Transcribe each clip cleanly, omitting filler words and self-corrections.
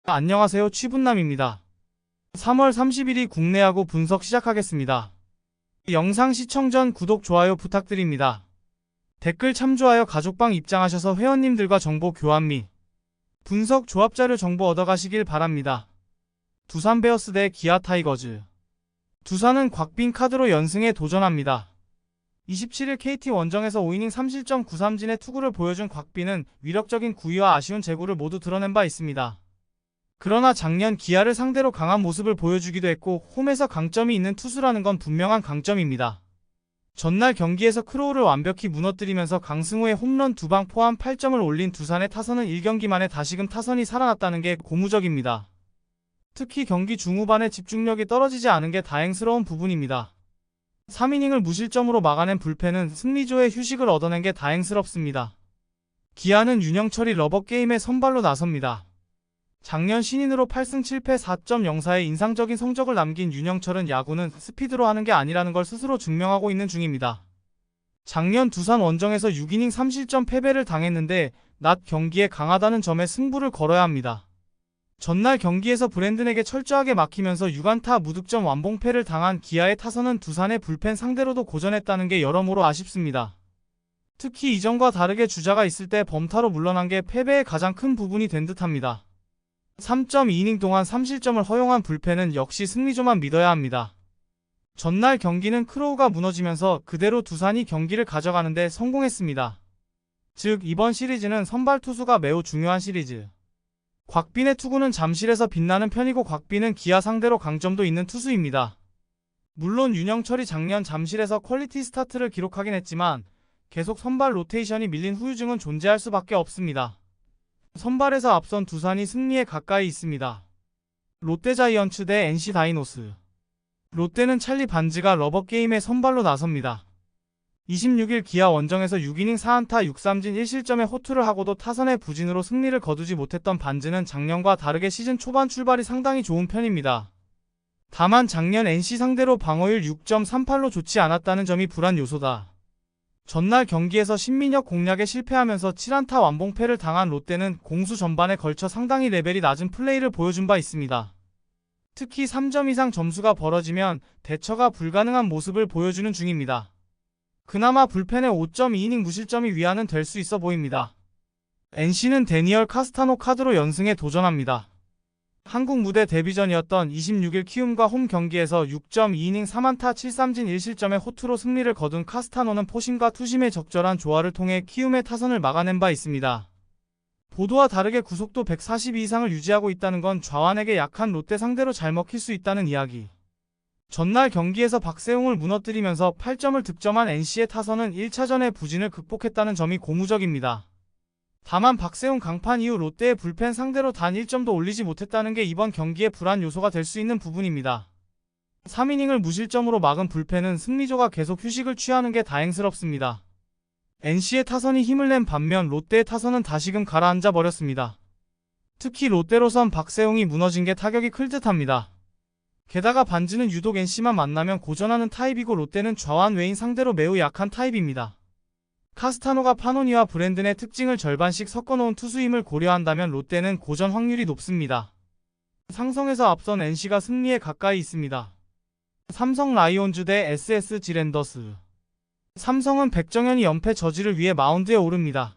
안녕하세요, 취분남입니다. 3월 30일이 국내 야구 분석 시작하겠습니다. 영상 시청 전 구독, 좋아요 부탁드립니다. 댓글 참조하여 가족방 입장하셔서 회원님들과 정보 교환 및 분석 조합자료 정보 얻어가시길 바랍니다. 두산 베어스 대 기아 타이거즈. 두산은 곽빈 카드로 연승에 도전합니다. 27일 KT 원정에서 5이닝 3실점 9삼진의 투구를 보여준 곽빈은 위력적인 구위와 아쉬운 제구를 모두 드러낸 바 있습니다. 그러나 작년 기아를 상대로 강한 모습을 보여주기도 했고 홈에서 강점이 있는 투수라는 건 분명한 강점입니다. 전날 경기에서 크로우를 완벽히 무너뜨리면서 강승호의 홈런 2방 포함 8점을 올린 두산의 타선은 1경기 만에 다시금 타선이 살아났다는 게 고무적입니다. 특히 경기 중후반에 집중력이 떨어지지 않은 게 다행스러운 부분입니다. 3이닝을 무실점으로 막아낸 불펜은 승리조의 휴식을 얻어낸 게 다행스럽습니다. 기아는 윤영철이 러버게임에 선발로 나섭니다. 작년 신인으로 8승 7패 4.04의 인상적인 성적을 남긴 윤영철은 야구는 스피드로 하는 게 아니라는 걸 스스로 증명하고 있는 중입니다. 작년 두산 원정에서 6이닝 3실점 패배를 당했는데 낮 경기에 강하다는 점에 승부를 걸어야 합니다. 전날 경기에서 브랜든에게 철저하게 막히면서 6안타 무득점 완봉패를 당한 기아의 타선은 두산의 불펜 상대로도 고전했다는 게 여러모로 아쉽습니다. 특히 이전과 다르게 주자가 있을 때 범타로 물러난 게 패배의 가장 큰 부분이 된 듯합니다. 3.2이닝 동안 3실점을 허용한 불펜은 역시 승리조만 믿어야 합니다. 전날 경기는 크로우가 무너지면서 그대로 두산이 경기를 가져가는데 성공했습니다. 즉 이번 시리즈는 선발 투수가 매우 중요한 시리즈. 곽빈의 투구는 잠실에서 빛나는 편이고 곽빈은 기아 상대로 강점도 있는 투수입니다. 물론 윤영철이 작년 잠실에서 퀄리티 스타트를 기록하긴 했지만 계속 선발 로테이션이 밀린 후유증은 존재할 수밖에 없습니다. 선발에서 앞선 두산이 승리에 가까이 있습니다. 롯데자이언츠 대 NC 다이노스. 롯데는 찰리 반지가 러버게임에 선발로 나섭니다. 26일 기아 원정에서 6이닝 4안타 6삼진 1실점의 호투를 하고도 타선의 부진으로 승리를 거두지 못했던 반지는 작년과 다르게 시즌 초반 출발이 상당히 좋은 편입니다. 다만 작년 NC 상대로 방어율 6.38로 좋지 않았다는 점이 불안 요소다. 전날 경기에서 신민혁 공략에 실패하면서 7안타 완봉패를 당한 롯데는 공수 전반에 걸쳐 상당히 레벨이 낮은 플레이를 보여준 바 있습니다. 특히 3점 이상 점수가 벌어지면 대처가 불가능한 모습을 보여주는 중입니다. 그나마 불펜의 5.2이닝 무실점이 위안은 될 수 있어 보입니다. NC는 데니얼 카스타노 카드로 연승에 도전합니다. 한국 무대 데뷔전이었던 26일 키움과 홈 경기에서 6.2이닝 3안타 7삼진 1실점의 호투로 승리를 거둔 카스타노는 포심과 투심의 적절한 조화를 통해 키움의 타선을 막아낸 바 있습니다. 보도와 다르게 구속도 142 이상을 유지하고 있다는 건 좌완에게 약한 롯데 상대로 잘 먹힐 수 있다는 이야기. 전날 경기에서 박세웅을 무너뜨리면서 8점을 득점한 NC의 타선은 1차전의 부진을 극복했다는 점이 고무적입니다. 다만 박세웅 강판 이후 롯데의 불펜 상대로 단 1점도 올리지 못했다는 게 이번 경기의 불안 요소가 될 수 있는 부분입니다. 3이닝을 무실점으로 막은 불펜은 승리조가 계속 휴식을 취하는 게 다행스럽습니다. NC의 타선이 힘을 낸 반면 롯데의 타선은 다시금 가라앉아 버렸습니다. 특히 롯데로선 박세웅이 무너진 게 타격이 클 듯합니다. 게다가 반지는 유독 NC만 만나면 고전하는 타입이고 롯데는 좌완 외인 상대로 매우 약한 타입입니다. 카스타노가 파노니와 브랜든의 특징을 절반씩 섞어놓은 투수임을 고려한다면 롯데는 고전 확률이 높습니다. 상성에서 앞선 NC가 승리에 가까이 있습니다. 삼성 라이온즈 대 SSG 랜더스. 삼성은 백정현이 연패 저지를 위해 마운드에 오릅니다.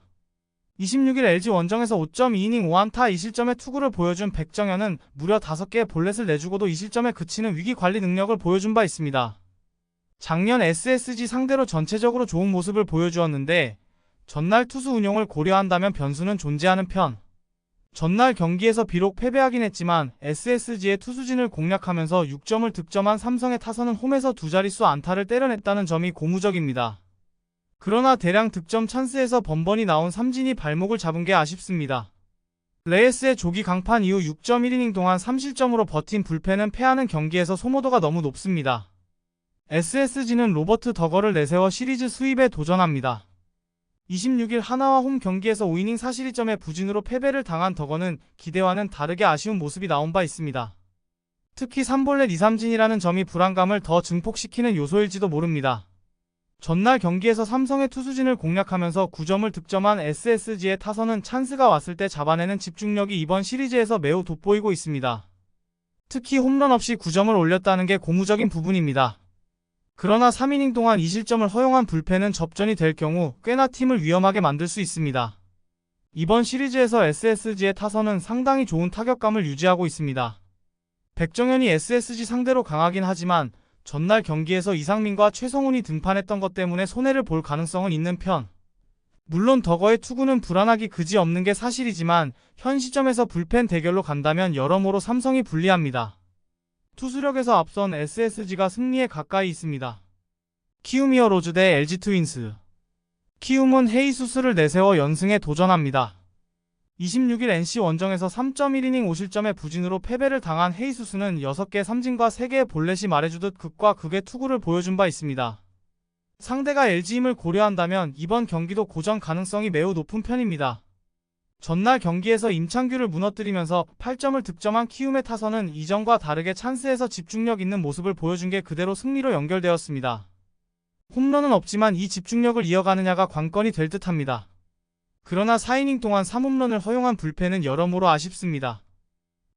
26일 LG 원정에서 5.2이닝 5안타 2실점의 투구를 보여준 백정현은 무려 5개의 볼넷을 내주고도 2실점에 그치는 위기관리 능력을 보여준 바 있습니다. 작년 SSG 상대로 전체적으로 좋은 모습을 보여주었는데 전날 투수 운용을 고려한다면 변수는 존재하는 편. 전날 경기에서 비록 패배하긴 했지만 SSG의 투수진을 공략하면서 6점을 득점한 삼성의 타선은 홈에서 두 자릿수 안타를 때려냈다는 점이 고무적입니다. 그러나 대량 득점 찬스에서 번번이 나온 삼진이 발목을 잡은 게 아쉽습니다. 레이스의 조기 강판 이후 6.1이닝 동안 3실점으로 버틴 불펜은 패하는 경기에서 소모도가 너무 높습니다. SSG는 로버트 더거를 내세워 시리즈 수입에 도전합니다. 26일 하나와 홈 경기에서 5이닝 4실점의 부진으로 패배를 당한 더거는 기대와는 다르게 아쉬운 모습이 나온 바 있습니다. 특히 3볼넷 2삼진이라는 점이 불안감을 더 증폭시키는 요소일지도 모릅니다. 전날 경기에서 삼성의 투수진을 공략하면서 9점을 득점한 SSG의 타선은 찬스가 왔을 때 잡아내는 집중력이 이번 시리즈에서 매우 돋보이고 있습니다. 특히 홈런 없이 9점을 올렸다는 게 고무적인 부분입니다. 그러나 3이닝 동안 2실점을 허용한 불펜은 접전이 될 경우 꽤나 팀을 위험하게 만들 수 있습니다. 이번 시리즈에서 SSG의 타선은 상당히 좋은 타격감을 유지하고 있습니다. 백정현이 SSG 상대로 강하긴 하지만 전날 경기에서 이상민과 최성훈이 등판했던 것 때문에 손해를 볼 가능성은 있는 편. 물론 덕어의 투구는 불안하기 그지없는 게 사실이지만 현 시점에서 불펜 대결로 간다면 여러모로 삼성이 불리합니다. 투수력에서 앞선 SSG가 승리에 가까이 있습니다. 키움 히어로즈 대 LG 트윈스. 키움은 헤이수스를 내세워 연승에 도전합니다. 26일 NC 원정에서 3.1이닝 5실점의 부진으로 패배를 당한 헤이수스는 6개 삼진과 3개의 볼넷이 말해주듯 극과 극의 투구를 보여준 바 있습니다. 상대가 LG임을 고려한다면 이번 경기도 고전 가능성이 매우 높은 편입니다. 전날 경기에서 임창규를 무너뜨리면서 8점을 득점한 키움의 타선은 이전과 다르게 찬스에서 집중력 있는 모습을 보여준 게 그대로 승리로 연결되었습니다. 홈런은 없지만 이 집중력을 이어가느냐가 관건이 될 듯합니다. 그러나 4이닝 동안 3홈런을 허용한 불펜은 여러모로 아쉽습니다.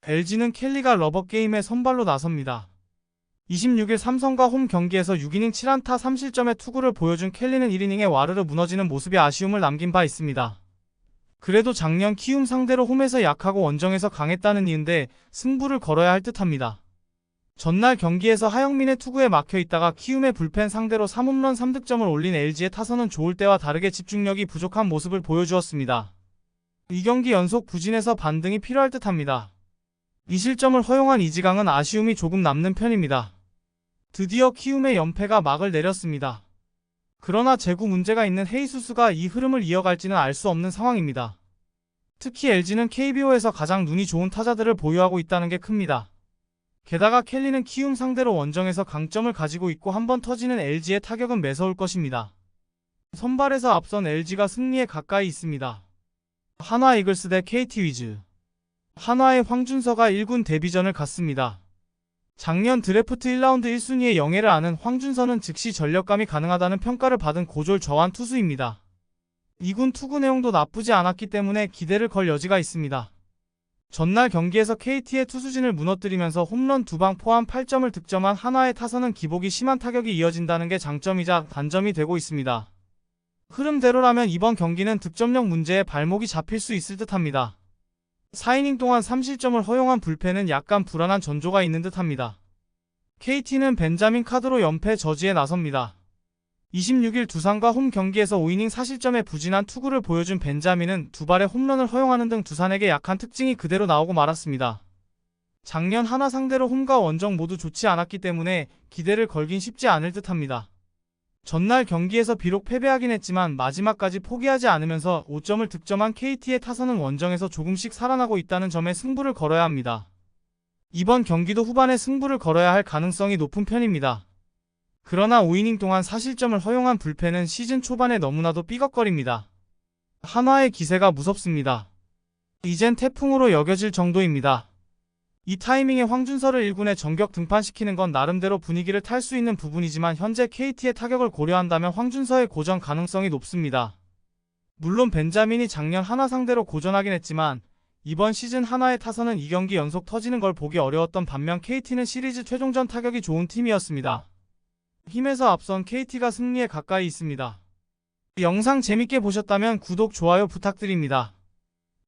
LG는 켈리가 러버게임에 선발로 나섭니다. 26일 삼성과 홈 경기에서 6이닝 7안타 3실점의 투구를 보여준 켈리는 1이닝에 와르르 무너지는 모습이 아쉬움을 남긴 바 있습니다. 그래도 작년 키움 상대로 홈에서 약하고 원정에서 강했다는 이유인데 승부를 걸어야 할 듯합니다. 전날 경기에서 하영민의 투구에 막혀있다가 키움의 불펜 상대로 3홈런 3득점을 올린 LG의 타선은 좋을 때와 다르게 집중력이 부족한 모습을 보여주었습니다. 2경기 연속 부진에서 반등이 필요할 듯합니다. 2실점을 허용한 이지강은 아쉬움이 조금 남는 편입니다. 드디어 키움의 연패가 막을 내렸습니다. 그러나 재구 문제가 있는 헤이수스가 이 흐름을 이어갈지는 알 수 없는 상황입니다. 특히 LG는 KBO에서 가장 눈이 좋은 타자들을 보유하고 있다는 게 큽니다. 게다가 켈리는 키움 상대로 원정에서 강점을 가지고 있고 한번 터지는 LG의 타격은 매서울 것입니다. 선발에서 앞선 LG가 승리에 가까이 있습니다. 한화 이글스 대 KT 위즈. 한화의 황준서가 1군 데뷔전을 갔습니다. 작년 드래프트 1라운드 1순위의 영예를 아는 황준서는 즉시 전력감이 가능하다는 평가를 받은 고졸 저완 투수입니다. 2군 투구 내용도 나쁘지 않았기 때문에 기대를 걸 여지가 있습니다. 전날 경기에서 KT의 투수진을 무너뜨리면서 홈런 2방 포함 8점을 득점한 한화의 타선은 기복이 심한 타격이 이어진다는 게 장점이자 단점이 되고 있습니다. 흐름대로라면 이번 경기는 득점력 문제에 발목이 잡힐 수 있을 듯합니다. 4이닝 동안 3실점을 허용한 불펜은 약간 불안한 전조가 있는 듯합니다. KT는 벤자민 카드로 연패 저지에 나섭니다. 26일 두산과 홈 경기에서 5이닝 4실점의 부진한 투구를 보여준 벤자민은 두 발의 홈런을 허용하는 등 두산에게 약한 특징이 그대로 나오고 말았습니다. 작년 하나 상대로 홈과 원정 모두 좋지 않았기 때문에 기대를 걸긴 쉽지 않을 듯합니다. 전날 경기에서 비록 패배하긴 했지만 마지막까지 포기하지 않으면서 5점을 득점한 KT의 타선은 원정에서 조금씩 살아나고 있다는 점에 승부를 걸어야 합니다. 이번 경기도 후반에 승부를 걸어야 할 가능성이 높은 편입니다. 그러나 5이닝 동안 4실점을 허용한 불펜은 시즌 초반에 너무나도 삐걱거립니다. 한화의 기세가 무섭습니다. 이젠 태풍으로 여겨질 정도입니다. 이 타이밍에 황준서를 1군에 전격 등판시키는 건 나름대로 분위기를 탈 수 있는 부분이지만 현재 KT의 타격을 고려한다면 황준서의 고전 가능성이 높습니다. 물론 벤자민이 작년 한화 상대로 고전하긴 했지만 이번 시즌 한화의 타선은 2경기 연속 터지는 걸 보기 어려웠던 반면 KT는 시리즈 최종전 타격이 좋은 팀이었습니다. 힘에서 앞선 KT가 승리에 가까이 있습니다. 영상 재밌게 보셨다면 구독, 좋아요 부탁드립니다.